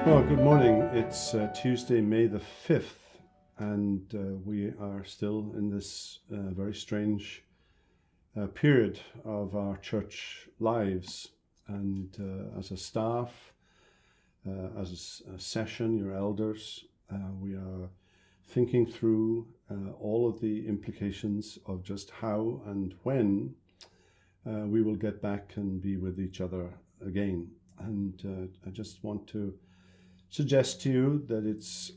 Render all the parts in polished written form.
Well, good morning. It's Tuesday, May the 5th, and we are still in this very strange period of our church lives. And as a staff, as a session, your elders, we are thinking through all of the implications of just how and when we will get back and be with each other again. And I just want to suggest to you that it's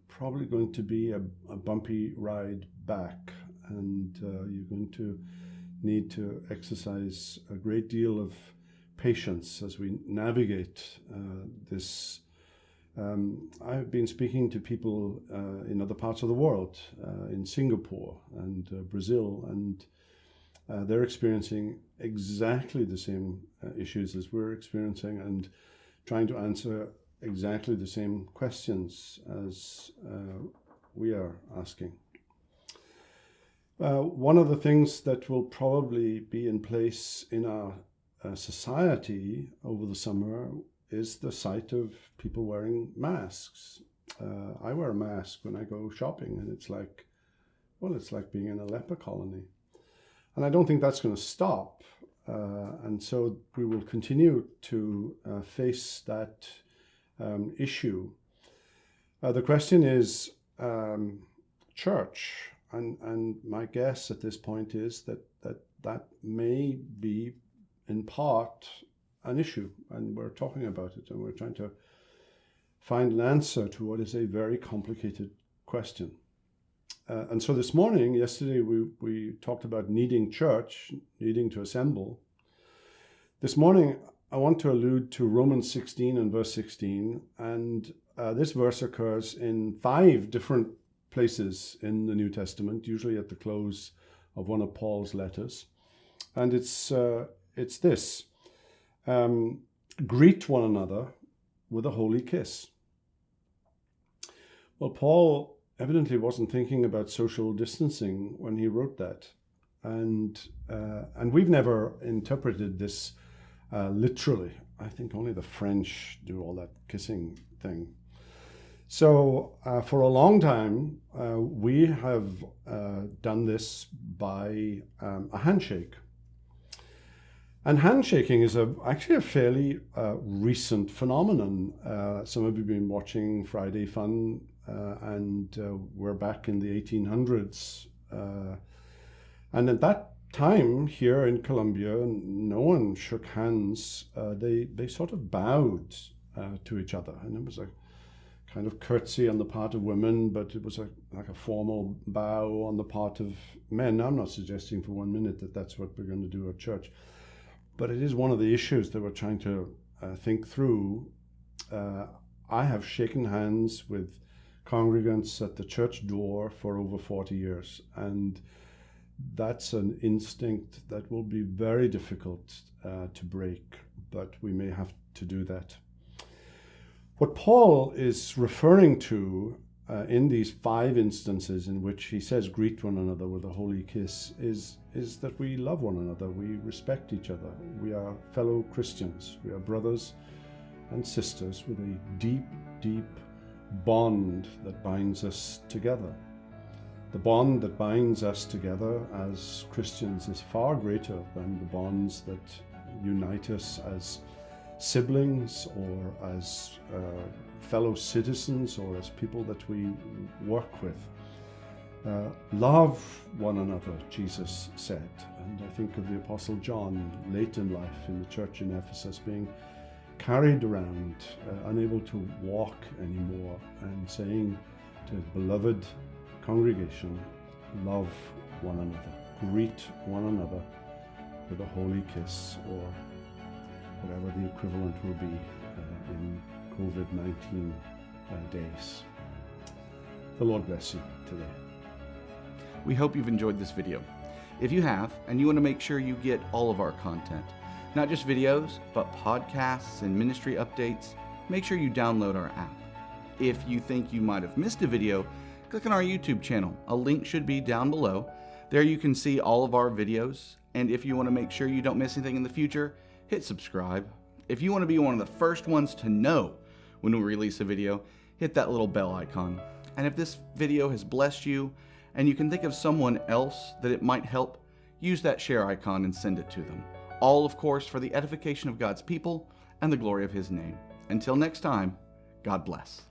probably going to be a bumpy ride back, and you're going to need to exercise a great deal of patience as we navigate this. I've been speaking to people in other parts of the world, in Singapore and Brazil, and they're experiencing exactly the same issues as we're experiencing and trying to answer exactly the same questions as we are asking. One of the things that will probably be in place in our society over the summer is the sight of people wearing masks. I wear a mask when I go shopping, and it's like being in a leper colony. And I don't think that's going to stop. And so we will continue to face that issue. The question is church, and my guess at this point is that may be in part an issue, and we're talking about it, and we're trying to find an answer to what is a very complicated question. And so yesterday we talked about needing church, needing to assemble. This morning I want to allude to Romans 16 and verse 16, and this verse occurs in 5 different places in the New Testament, usually at the close of one of Paul's letters. And it's this: greet one another with a holy kiss. Well, Paul evidently wasn't thinking about social distancing when he wrote that, and we've never interpreted this literally. I think only the French do all that kissing thing. So for a long time, we have done this by a handshake. And handshaking is actually a fairly recent phenomenon. Some of you have been watching Friday Fun, and we're back in the 1800s. And at that time here in Colombia, no one shook hands. They sort of bowed to each other, and it was a kind of curtsy on the part of women, but it was like a formal bow on the part of men. I'm not suggesting for 1 minute that that's what we're going to do at church, but it is one of the issues that we're trying to think through. I have shaken hands with congregants at the church door for over 40 years, and that's an instinct that will be very difficult to break, but we may have to do that. What Paul is referring to in these 5 instances in which he says greet one another with a holy kiss is that we love one another, we respect each other, we are fellow Christians, we are brothers and sisters with a deep, deep bond that binds us together. The bond that binds us together as Christians is far greater than the bonds that unite us as siblings or as fellow citizens or as people that we work with. Love one another, Jesus said. And I think of the Apostle John late in life in the church in Ephesus being carried around, unable to walk anymore, and saying to his beloved congregation, love one another, greet one another with a holy kiss, or whatever the equivalent will be in COVID-19 days. The Lord bless you today. We hope you've enjoyed this video. If you have, and you want to make sure you get all of our content, not just videos, but podcasts and ministry updates, make sure you download our app. If you think you might have missed a video, click on our YouTube channel. A link should be down below. There you can see all of our videos, and if you want to make sure you don't miss anything in the future, hit subscribe. If you want to be one of the first ones to know when we release a video, hit that little bell icon. And if this video has blessed you and you can think of someone else that it might help, use that share icon and send it to them. All, of course, for the edification of God's people and the glory of His name. Until next time, God bless.